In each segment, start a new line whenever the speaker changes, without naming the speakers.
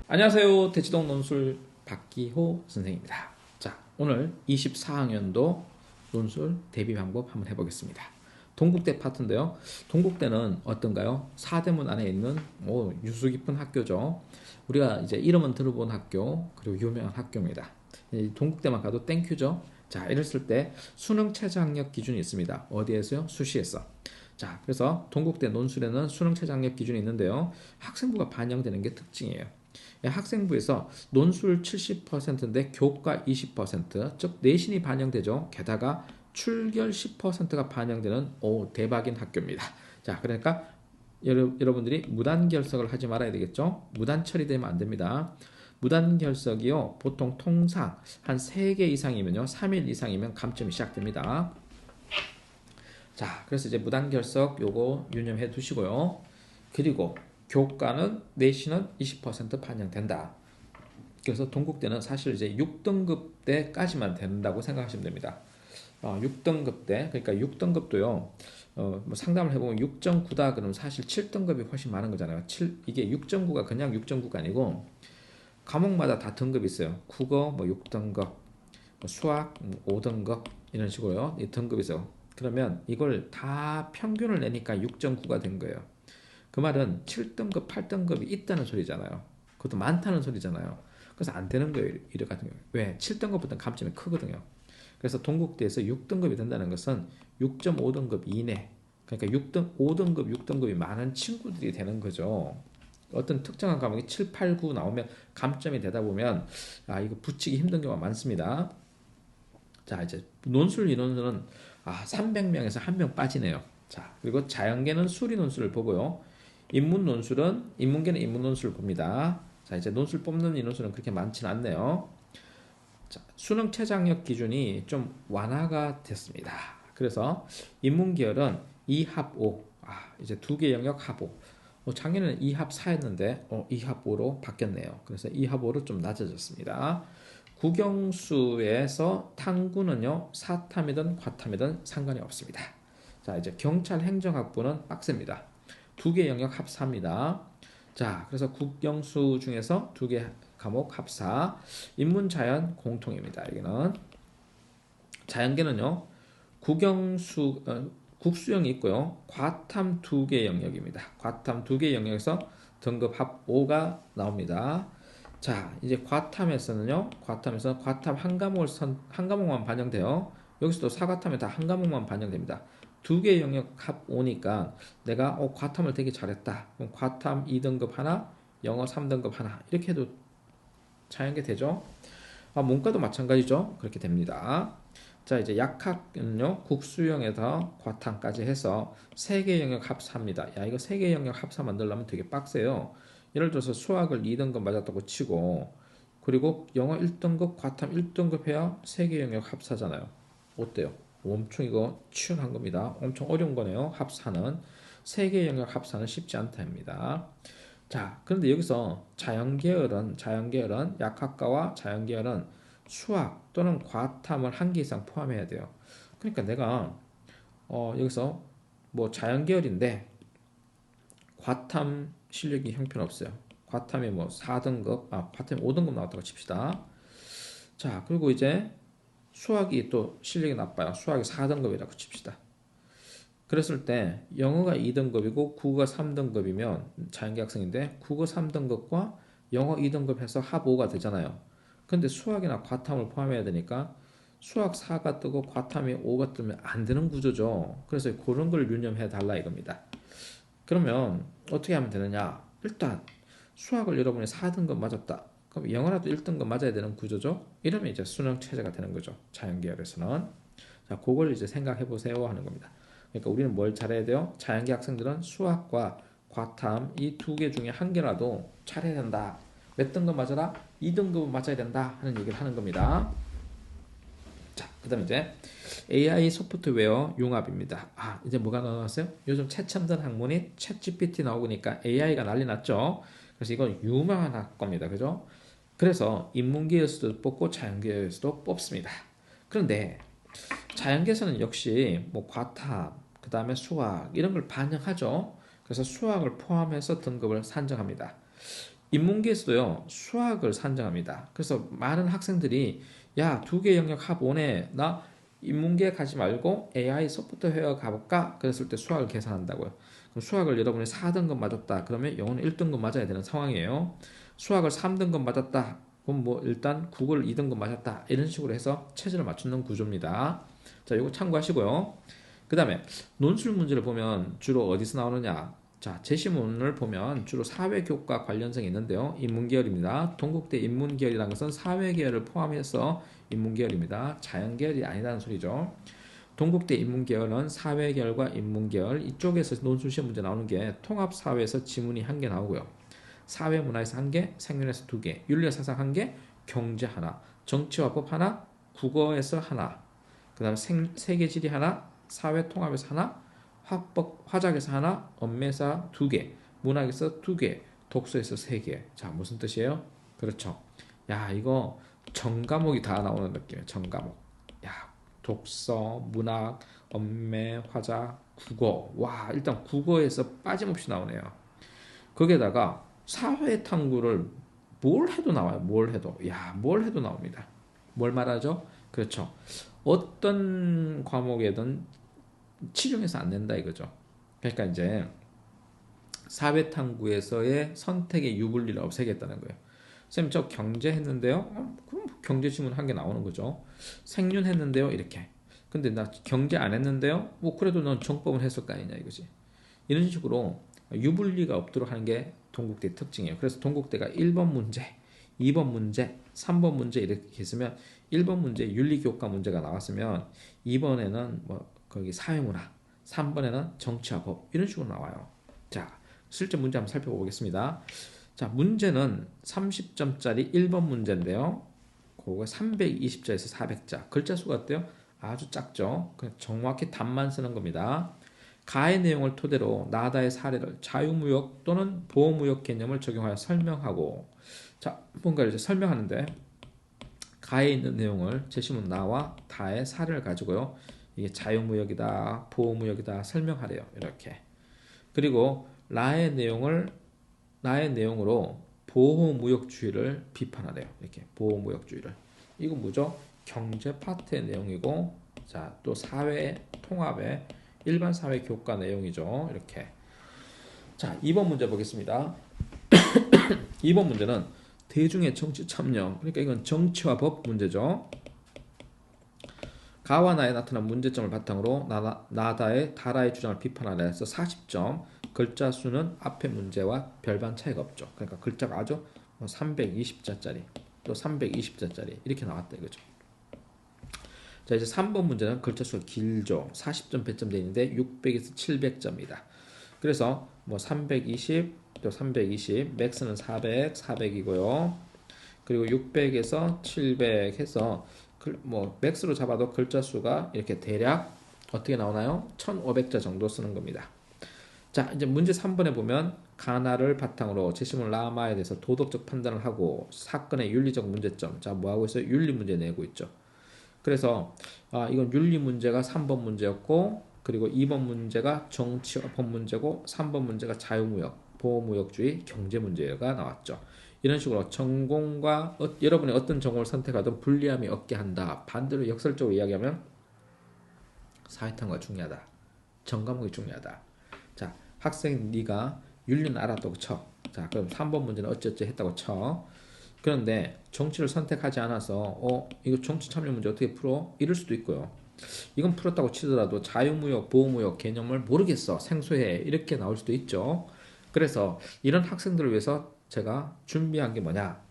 안녕하세요. 대치동 논술 박기호 선생입니다. 자, 오늘 24학년도 논술 대비 방법 한번 해보겠습니다. 동국대 파트인데요. 동국대는 어떤가요? 사대문 안에 있는 유수 깊은 학교죠. 우리가 이제 이름은 들어본 학교, 그리고 유명한 학교입니다. 동국대만 가도 땡큐죠. 자, 이랬을 때 수능 최저학력 기준이 있습니다. 어디에서요? 수시에서. 자, 그래서 동국대 논술에는 수능 최저학력 기준이 있는데요. 학생부가 반영되는 게 특징이에요. 학생부에서 논술 70%인데 교과 20%, 즉 내신이 반영되죠. 게다가 출결 10%가 반영되는 대박인 학교입니다. 자, 그러니까 여러분들이 무단 결석을 하지 말아야 되겠죠. 무단 처리되면 안 됩니다. 무단 결석이요, 보통 통상 한 3개 이상이면요, 3일 이상이면 감점이 시작됩니다. 자, 그래서 이제 무단 결석 요거 유념해 두시고요. 그리고 교과는 내신은 20% 반영된다. 그래서 동국대는 사실 이제 6등급 때까지만 된다고 생각하시면 됩니다. 6등급 때, 그러니까 6등급도요, 뭐 상담을 해보면 6.9다 그러면 사실 7등급이 훨씬 많은 거잖아요. 이게 6.9가 그냥 6.9가 아니고 과목마다 다 등급이 있어요. 국어 뭐 6등급, 수학 5등급 이런 식으로요. 이 등급이 있어요. 그러면 이걸 다 평균을 내니까 6.9가 된 거예요. 그 말은 7등급, 8등급이 있다는 소리잖아요. 그것도 많다는 소리잖아요. 그래서 안 되는 거예요. 이래 같은 경우. 왜? 7등급보다는 감점이 크거든요. 그래서 동국대에서 6등급이 된다는 것은 6.5등급 이내. 그러니까 5등급, 6등급이 많은 친구들이 되는 거죠. 어떤 특정한 과목이 7, 8, 9 나오면 감점이 되다 보면 이거 붙이기 힘든 경우가 많습니다. 자, 이제 논술 인원수는 300명에서 1명 빠지네요. 자, 그리고 자연계는 수리 논술을 보고요. 인문계는 인문 논술을 봅니다. 자, 이제 논술 뽑는 인원수는 그렇게 많지는 않네요. 자, 수능 최저학력 기준이 좀 완화가 됐습니다. 그래서 인문계열은 2합5, 이제 2개 영역 합5. 작년에는 2합4였는데 2합5로 바뀌었네요. 그래서 2합5로 좀 낮아졌습니다. 국영수에서 탐구는요, 사탐이든 과탐이든 상관이 없습니다. 자, 이제 경찰 행정학부는 빡셉니다. 2개 영역 합4입니다. 자, 그래서 국영수 중에서 2개 과목 합4, 인문자연 공통입니다. 여기는 자연계는요, 국수형이 있고요, 과탐 2개 영역입니다. 과탐 2개 영역에서 등급 합 5가 나옵니다. 자, 이제 과탐에서 과탐 한 과목만 반영돼요. 여기서도 사과탐에 다 한 과목만 반영됩니다. 2개 영역 합 5니까 내가 과탐을 되게 잘했다. 그럼 과탐 2등급 하나, 영어 3등급 하나 이렇게 해도 자연계 되죠. 문과도 마찬가지죠. 그렇게 됩니다. 자, 이제 약학은요, 국수형에서 과탐까지 해서 3개 영역 합사입니다. 이거 3개 영역 합사 만들려면 되게 빡세요. 예를 들어서 수학을 2등급 맞았다고 치고, 그리고 영어 1등급, 과탐 1등급 해야 3개 영역 합사잖아요. 어때요? 엄청 이거 치열한 겁니다. 엄청 어려운 거네요. 합사는. 3개 영역 합사는 쉽지 않답니다. 자, 그런데 여기서 자연계열은 약학과와 자연계열은 수학 또는 과탐을 한 개 이상 포함해야 돼요. 그러니까 내가 여기서 뭐 자연계열인데 과탐 실력이 형편없어요. 과탐이 뭐 4등급, 과탐이 5등급 나왔다고 칩시다. 자, 그리고 이제 수학이 또 실력이 나빠요. 수학이 4등급이라고 칩시다. 그랬을 때 영어가 2등급이고 국어가 3등급이면 자연계 학생인데 국어 3등급과 영어 2등급 해서 합 5가 되잖아요. 근데 수학이나 과탐을 포함해야 되니까 수학 4가 뜨고 과탐이 5가 뜨면 안 되는 구조죠. 그래서 그런 걸 유념해 달라 이겁니다. 그러면 어떻게 하면 되느냐? 일단 수학을 여러분이 4등급 맞았다. 그럼 영어라도 1등급 맞아야 되는 구조죠. 이러면 이제 수능 체제가 되는 거죠. 자연계열에서는. 자, 그걸 이제 생각해 보세요 하는 겁니다. 그러니까 우리는 뭘 잘해야 돼요? 자연계 학생들은 수학과 과탐 이 2개 중에 한 개라도 잘해야 된다. 몇 등급 맞아라? 2등급 맞아야 된다 하는 얘기를 하는 겁니다. 자, 그 다음에 이제 AI 소프트웨어 융합입니다. 이제 뭐가 나왔어요? 요즘 최첨단 학문이 챗GPT 나오니까 AI가 난리 났죠. 그래서 이건 유명한 학과입니다. 그죠? 그래서 인문계에서도 뽑고 자연계에서도 뽑습니다. 그런데 자연계에서는 역시 뭐 과탐, 그 다음에 수학 이런 걸 반영하죠. 그래서 수학을 포함해서 등급을 산정합니다. 인문계에서도요 수학을 산정합니다. 그래서 많은 학생들이 야, 두 개 영역 합 5네. 나 인문계 가지 말고 AI 소프트웨어 가볼까? 그랬을 때 수학을 계산한다고요. 그럼 수학을 여러분이 4등급 맞았다. 그러면 영어는 1등급 맞아야 되는 상황이에요. 수학을 3등급 맞았다. 그럼 뭐 일단 국어를 2등급 맞았다. 이런 식으로 해서 체제를 맞추는 구조입니다. 자, 이거 참고하시고요. 그 다음에 논술 문제를 보면 주로 어디서 나오느냐? 자, 제시문을 보면 주로 사회교과 관련성이 있는데요. 인문계열입니다. 동국대 인문계열이라는 것은 사회계열을 포함해서 인문계열입니다. 자연계열이 아니라는 소리죠. 동국대 인문계열은 사회계열과 인문계열 이쪽에서 논술시험 문제 나오는 게 통합사회에서 지문이 한 개 나오고요. 사회문화에서 한 개, 생명에서 두 개, 윤리사상 한 개, 경제 하나, 정치화법 하나, 국어에서 하나, 그 다음에 세계지리 하나, 사회통합에서 하나, 화작에서 하나, 언매사 두 개, 문학에서 두 개, 독서에서 세 개. 자, 무슨 뜻이에요? 그렇죠. 야, 이거 전 과목이 다 나오는 느낌이에요. 전 과목. 야, 독서, 문학, 언매, 화작, 국어. 와, 일단 국어에서 빠짐없이 나오네요. 거기에다가 사회 탐구를 뭘 해도 나와요. 뭘 해도. 야, 뭘 해도 나옵니다. 뭘 말하죠? 그렇죠. 어떤 과목에든 치중해서 안 된다 이거죠. 그러니까 이제 사회 탐구에서의 선택의 유불리를 없애겠다는 거예요. 선생님 저 경제 했는데요. 그럼 경제 지문 한 개 나오는 거죠. 생윤 했는데요. 이렇게. 근데 나 경제 안 했는데요. 뭐 그래도 넌 정법은 했을 거 아니냐 이거지. 이런 식으로 유불리가 없도록 하는 게 동국대 특징이에요. 그래서 동국대가 1번 문제, 2번 문제, 3번 문제 이렇게 있으면 1번 문제 윤리교과 문제가 나왔으면 2번에는 뭐 거기 사회문화, 3번에는 정치와 법 이런 식으로 나와요. 자, 실제 문제 한번 살펴보겠습니다. 자, 문제는 30점짜리 1번 문제인데요. 그거 320자에서 400자. 글자 수가 어때요? 아주 작죠. 그냥 정확히 답만 쓰는 겁니다. 가의 내용을 토대로 나다의 사례를 자유무역 또는 보호무역 개념을 적용하여 설명하고, 자, 뭔가를 이제 설명하는데 가에 있는 내용을 제시문 나와 다의 사례를 가지고요. 이게 자유무역이다, 보호무역이다 설명하래요. 이렇게. 그리고 나의 내용으로 보호무역주의를 비판하래요. 이렇게 보호무역주의를. 이거 뭐죠? 경제 파트의 내용이고, 자, 또 사회 통합의 일반 사회 교과 내용이죠. 이렇게. 자, 2번 문제 보겠습니다. 2번 문제는 대중의 정치 참여. 그러니까 이건 정치와 법 문제죠. 가와 나에 나타난 문제점을 바탕으로 나다의 다라의 주장을 비판하라 해서 40점. 글자 수는 앞의 문제와 별반 차이가 없죠. 그러니까 글자가 아주 320자짜리 또 320자짜리 이렇게 나왔다 이거죠. 자, 이제 3번 문제는 글자 수가 길죠. 40점 배점되어 있는데 600에서 700점이다. 그래서 뭐 320, 또 320, 맥스는 400, 400이고요. 그리고 600에서 700 해서 뭐 맥스로 잡아도 글자 수가 이렇게 대략 어떻게 나오나요? 1500자 정도 쓰는 겁니다. 자, 이제 문제 3번에 보면 가나를 바탕으로 제시문 라마에 대해서 도덕적 판단을 하고 사건의 윤리적 문제점. 자, 뭐 하고 있어요? 윤리 문제 내고 있죠. 그래서 이건 윤리 문제가 3번 문제였고, 그리고 2번 문제가 정치법 문제고 3번 문제가 자유무역, 보호무역주의, 경제 문제가 나왔죠. 이런 식으로 전공과 여러분이 어떤 전공을 선택하든 불리함이 없게 한다. 반대로 역설적으로 이야기하면 사회탐구가 중요하다. 전 과목이 중요하다. 자, 학생 네가 윤리는 알았다고 쳐. 자, 그럼 3번 문제는 어쩌지 했다고 쳐. 그런데 정치를 선택하지 않아서 이거 정치 참여 문제 어떻게 풀어? 이럴 수도 있고요. 이건 풀었다고 치더라도 자유무역, 보호무역 개념을 모르겠어. 생소해. 이렇게 나올 수도 있죠. 그래서 이런 학생들을 위해서 제가 준비한 게 뭐냐?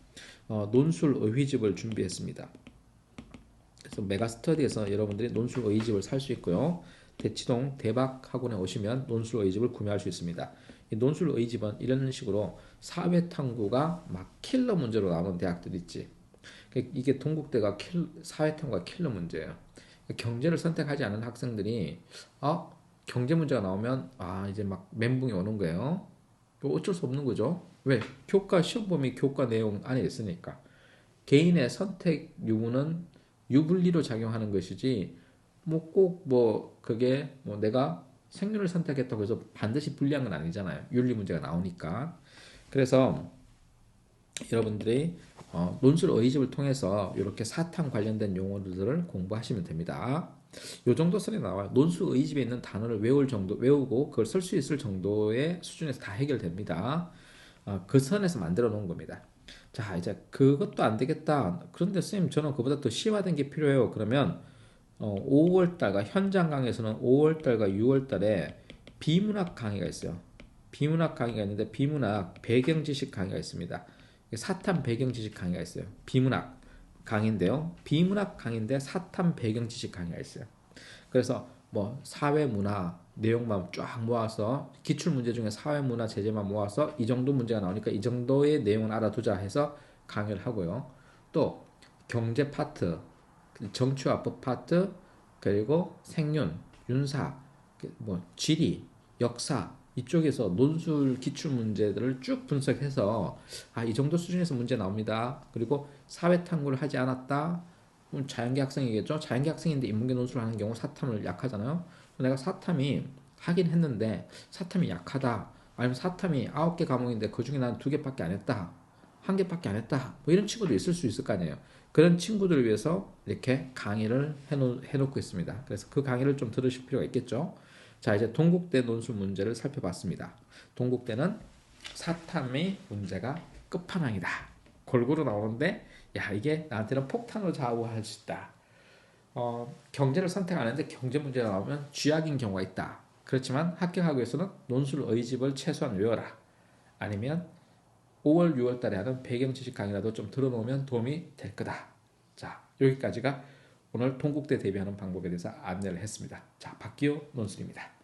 논술 의휘집을 준비했습니다. 그래서 메가스터디에서 여러분들이 논술 의휘집을 살 수 있고요. 대치동 대박학원에 오시면 논술 의휘집을 구매할 수 있습니다. 이 논술 의휘집은 이런 식으로 사회탐구가 막 킬러 문제로 나오는 대학들 있지. 이게 동국대가 사회탐구가 킬러 문제예요. 경제를 선택하지 않은 학생들이 경제 문제가 나오면 이제 막 멘붕이 오는 거예요. 어쩔 수 없는 거죠. 왜? 교과 시험 범위 교과 내용 안에 있으니까. 개인의 선택 유무는 유불리로 작용하는 것이지 뭐 꼭 그게 내가 생존을 선택했다고 해서 반드시 불리한 건 아니잖아요. 윤리 문제가 나오니까. 그래서 여러분들이 논술 어휘집을 통해서 이렇게 사탐 관련된 용어들을 공부하시면 됩니다. 요 정도 선에 나와요. 논술 어휘집에 있는 단어를 외울 정도, 외우고 그걸 쓸 수 있을 정도의 수준에서 다 해결됩니다. 그 선에서 만들어 놓은 겁니다. 자, 이제 그것도 안 되겠다. 그런데 선생님, 저는 그보다 더 시화된 게 필요해요. 그러면 5월달과 현장 강의에서는 5월달과 6월달에 비문학 강의가 있어요. 비문학 강의가 있는데 비문학 배경 지식 강의가 있습니다. 사탐 배경 지식 강의가 있어요. 비문학 강의인데요. 비문학 강의인데 사탐 배경 지식 강의가 있어요. 그래서 뭐 사회 문화 내용만 쫙 모아서 기출 문제 중에 사회 문화 제재만 모아서 이 정도 문제가 나오니까 이 정도의 내용을 알아두자 해서 강의를 하고요. 또 경제 파트, 정치화법 파트, 그리고 생윤, 윤사, 뭐 지리, 역사 이쪽에서 논술 기출 문제들을 쭉 분석해서 이 정도 수준에서 문제 나옵니다. 그리고 사회 탐구를 하지 않았다. 그럼 자연계 학생이겠죠. 자연계 학생인데 인문계 논술을 하는 경우 사탐을 약하잖아요. 내가 사탐이 하긴 했는데 사탐이 약하다. 아니면 사탐이 9개 과목인데 그중에 난 2개밖에 안 했다. 1개밖에 안 했다. 뭐 이런 친구도 있을 수 있을 거 아니에요. 그런 친구들을 위해서 이렇게 강의를 해놓고 있습니다. 그래서 그 강의를 좀 들으실 필요가 있겠죠. 자, 이제 동국대 논술 문제를 살펴봤습니다. 동국대는 사탐의 문제가 끝판왕이다. 골고루 나오는데 야, 이게 나한테는 폭탄으로 좌우할 수 있다. 경제를 선택 안 했는데 경제 문제가 나오면 쥐약인 경우가 있다. 그렇지만 합격하기 위해서는 논술 어휘집을 최소한 외워라. 아니면 5월, 6월 달에 하는 배경 지식 강의라도 좀 들어놓으면 도움이 될 거다. 자, 여기까지가 오늘 동국대 대비하는 방법에 대해서 안내를 했습니다. 자, 박기호 논술입니다.